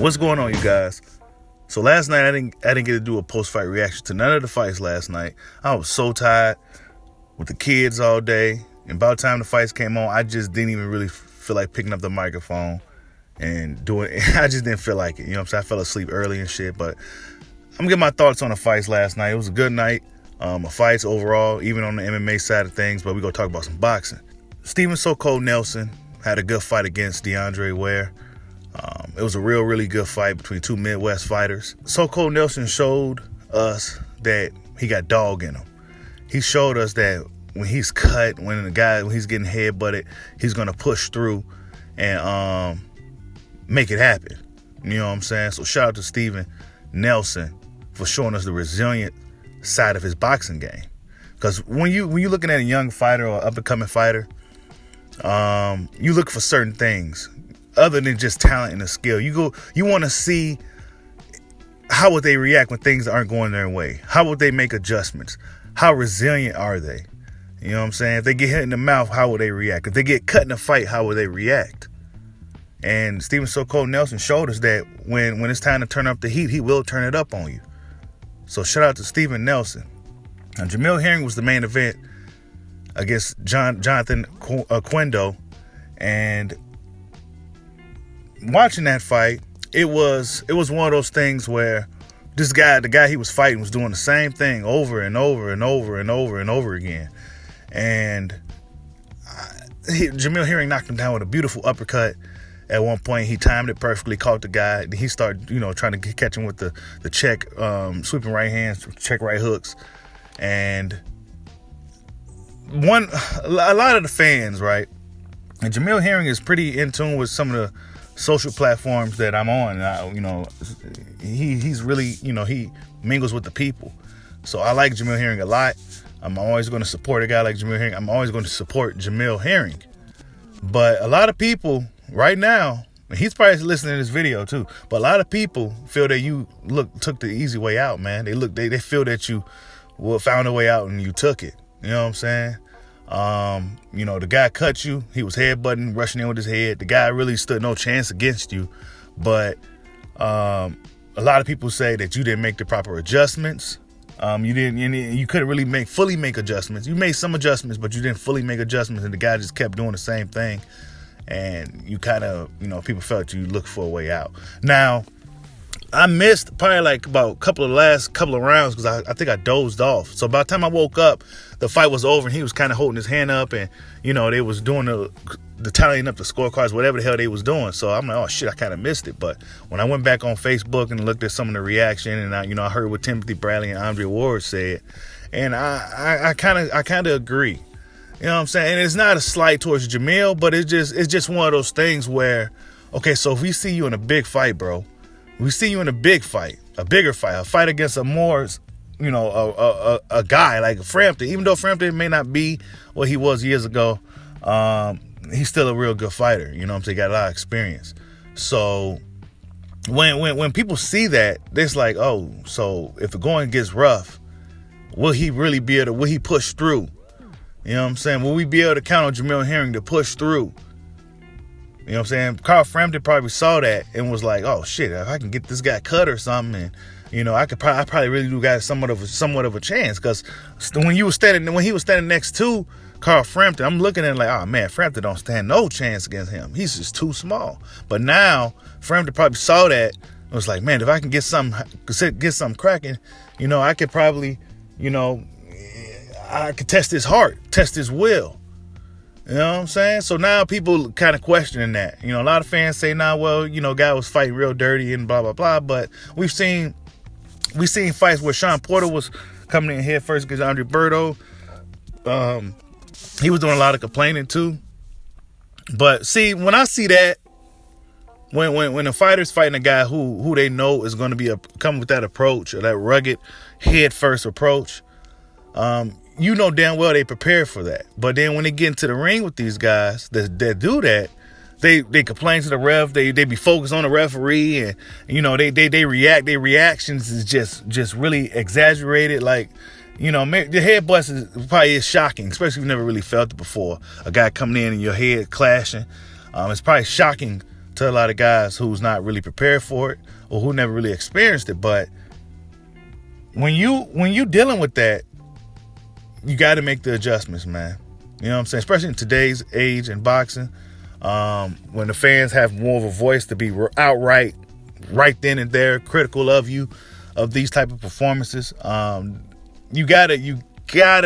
What's going on, you guys? So last night I didn't get to do a post-fight reaction to none of the fights last night. I was so tired with the kids all day, and by the time the fights came on, I just didn't even really feel like picking up the microphone and doing it. I just didn't feel like it. You know what I'm saying? I fell asleep early and shit, but I'm gonna get my thoughts on the fights last night. It was a good night. Fights overall, even on the MMA side of things, but we're gonna talk about some boxing. Steven So-Called Nelson had a good fight against DeAndre Ware. It was a really good fight between two Midwest fighters. So-Called Nelson showed us that he got dog in him. He showed us that when he's cut, when he's getting headbutted, he's gonna push through and make it happen. You know what I'm saying? So shout out to Steven Nelson for showing us the resilient side of his boxing game. Because when you're looking at a young fighter or up and coming fighter, you look for certain things other than just talent and the skill. You want to see how would they react when things aren't going their way. How would they make adjustments? How resilient are they? You know what I'm saying? If they get hit in the mouth, how would they react? If they get cut in a fight, how would they react? And Steven So-Called Nelson showed us that when it's time to turn up the heat, he will turn it up on you. So shout out to Steven Nelson. Now, Jamel Herring was the main event against Jonathan Oquendo, and watching that fight, it was one of those things where the guy he was fighting was doing the same thing over and over and over and over and over again. And Jamel Herring knocked him down with a beautiful uppercut. At one point, he timed it perfectly, caught the guy. He started, trying to catch him with the check, sweeping right hands, check right hooks. And a lot of the fans, right? And Jamel Herring is pretty in tune with some of the social platforms that I'm on. He's really, he mingles with the people. So I like Jamel Herring a lot. I'm always going to support a guy like Jamel Herring. I'm always going to support Jamel Herring. But a lot of people right now, he's probably listening to this video too, but a lot of people feel that you took the easy way out, man. They feel that you found a way out and you took it. You know what I'm saying? The guy cut you. He was headbutting, rushing in with his head. The guy really stood no chance against you. But a lot of people say that you didn't make the proper adjustments. You couldn't really fully make adjustments. You made some adjustments, but you didn't fully make adjustments, and the guy just kept doing the same thing. And you kind of, people felt you looked for a way out. Now, I missed probably like about last couple of rounds because I think I dozed off. So by the time I woke up, the fight was over and he was kind of holding his hand up and, they was doing the tallying up the scorecards, whatever the hell they was doing. So I'm like, oh shit, I kind of missed it. But when I went back on Facebook and looked at some of the reaction and I heard what Timothy Bradley and Andre Ward said, and I kind of agree. You know what I'm saying? And it's not a slight towards Jamel, but it's just one of those things where, okay, so if we see you in a big fight, bro, we see you in a big fight, a bigger fight, a fight against a more, a guy like Frampton. Even though Frampton may not be what he was years ago, he's still a real good fighter. You know what I'm saying? Got a lot of experience. So when people see that, it's like, oh, so if the going gets rough, will he push through? You know what I'm saying? Will we be able to count on Jamel Herring to push through? You know what I'm saying? Carl Frampton probably saw that and was like, oh shit, if I can get this guy cut or something, and I probably really do got somewhat of a chance. Because when he was standing next to Carl Frampton, I'm looking at it like, oh man, Frampton don't stand no chance against him. He's just too small. But now Frampton probably saw that and was like, man, if I can get something cracking, I could probably, I could test his heart, test his will. You know what I'm saying? So now people kind of questioning that. A lot of fans say, nah, well, guy was fighting real dirty and blah, blah, blah. But we've seen fights where Sean Porter was coming in head first against Andre Berto. He was doing a lot of complaining too. But see, when I see that, when a fighter's fighting a guy who they know is going to be come with that approach or that rugged head first approach, damn well they prepare for that. But then when they get into the ring with these guys that do that, they complain to the ref. They be focused on the referee, and they react. Their reactions is just really exaggerated. Like, the headbutts probably is shocking, especially if you've never really felt it before. A guy coming in and your head clashing. It's probably shocking to a lot of guys who's not really prepared for it or who never really experienced it. But when you dealing with that, you got to make the adjustments, man. You know what I'm saying? Especially in today's age in boxing, when the fans have more of a voice to be outright, right then and there, critical of you, of these type of performances. You gotta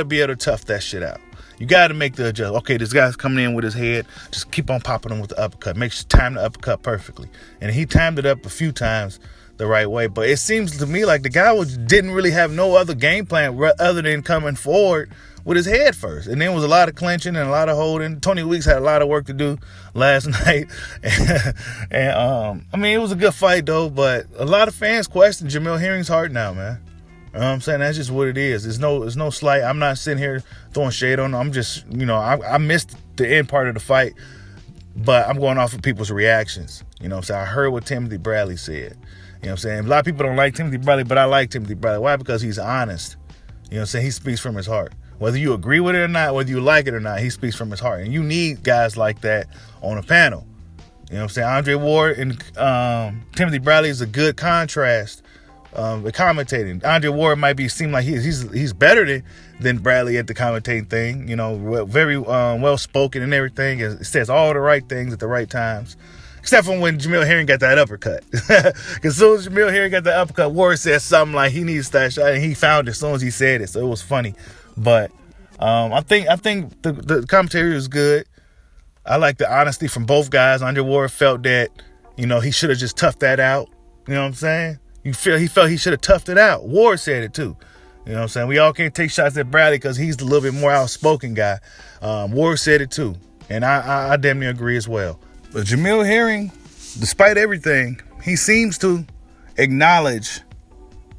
be able to tough that shit out. You gotta make the adjustment. Okay, this guy's coming in with his head. Just keep on popping him with the uppercut. Make sure time the uppercut perfectly. And he timed it up a few times the right way. But it seems to me like the guy didn't really have no other game plan other than coming forward with his head first. And then was a lot of clinching and a lot of holding. Tony Weeks had a lot of work to do last night. And I mean, it was a good fight though, but a lot of fans question Jamel Herring's heart now, man. You know what I'm saying? That's just what it is. There's no slight. I'm not sitting here throwing shade on him. I'm just, I missed the end part of the fight, but I'm going off of people's reactions. You know what I'm saying? I heard what Timothy Bradley said. You know what I'm saying? A lot of people don't like Timothy Bradley, but I like Timothy Bradley. Why? Because he's honest. You know what I'm saying? He speaks from his heart. Whether you agree with it or not, whether you like it or not, he speaks from his heart. And you need guys like that on a panel. You know what I'm saying? Andre Ward and Timothy Bradley is a good contrast. The commentating. Andre Ward might seem like he's better than Bradley at the commentating thing. Very well spoken and everything. It says all the right things at the right times. Except for when Jamel Herring got that uppercut. Because as soon as Jamel Herring got that uppercut, Ward said something like he needs that shot, and he found it as soon as he said it. So it was funny. But I think the commentary was good. I like the honesty from both guys. Andre Ward felt that, he should have just toughed that out. You know what I'm saying? He felt he should have toughed it out. Ward said it too. You know what I'm saying? We all can't take shots at Bradley because he's a little bit more outspoken guy. Ward said it too. And I damn near agree as well. But Jamel Herring, despite everything, he seems to acknowledge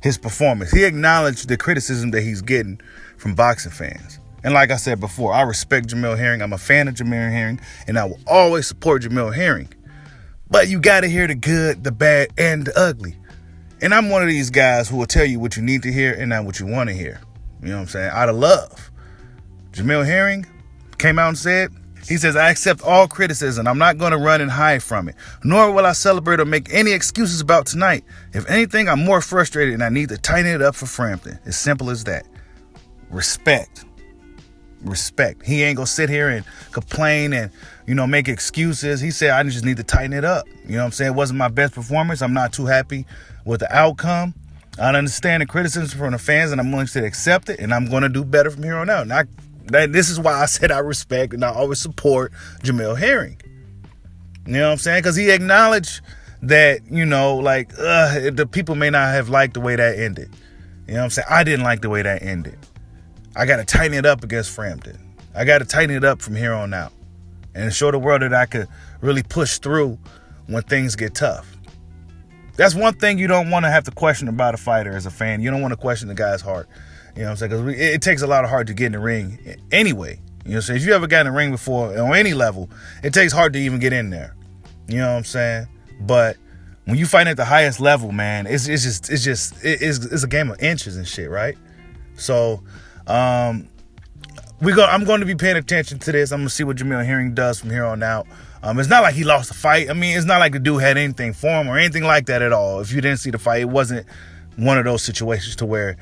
his performance. He acknowledged the criticism that he's getting from boxing fans. And like I said before, I respect Jamel Herring. I'm a fan of Jamel Herring, and I will always support Jamel Herring. But you got to hear the good, the bad, and the ugly. And I'm one of these guys who will tell you what you need to hear and not what you want to hear. You know what I'm saying? Out of love. Jamel Herring came out and said, he says, I accept all criticism. I'm not going to run and hide from it. Nor will I celebrate or make any excuses about tonight. If anything, I'm more frustrated and I need to tighten it up for Frampton. As simple as that. Respect. He ain't going to sit here and complain and, make excuses. He said, I just need to tighten it up. You know what I'm saying? It wasn't my best performance. I'm not too happy with the outcome. I understand the criticism from the fans and I'm willing to accept it, and I'm going to do better from here on out. And this is why I said I respect and I always support Jamel Herring. You know what I'm saying? Because he acknowledged that, the people may not have liked the way that ended. You know what I'm saying? I didn't like the way that ended. I got to tighten it up against Frampton. I got to tighten it up from here on out and show the world that I could really push through when things get tough. That's one thing you don't want to have to question about a fighter as a fan. You don't want to question the guy's heart. You know what I'm saying? Because it takes a lot of heart to get in the ring anyway. You know what I'm saying? If you ever got in the ring before on any level, it takes heart to even get in there. You know what I'm saying? But when you fight at the highest level, man, it's a game of inches and shit, right? So I'm going to be paying attention to this. I'm going to see what Jamel Herring does from here on out. It's not like he lost the fight. I mean, it's not like the dude had anything for him or anything like that at all. If you didn't see the fight, it wasn't one of those situations to where,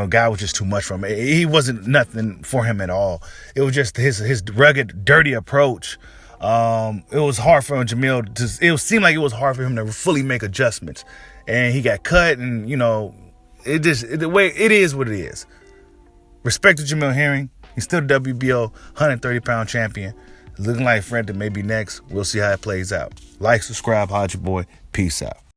guy was just too much for him. He wasn't nothing for him at all. It was just his rugged, dirty approach. It was hard for Jamel it seemed like it was hard for him to fully make adjustments. And he got cut and, the way it is what it is. Respect to Jamel Herring. He's still the WBO 130-pound champion. Looking like Frampton may be next. We'll see how it plays out. Like, subscribe, hide your boy. Peace out.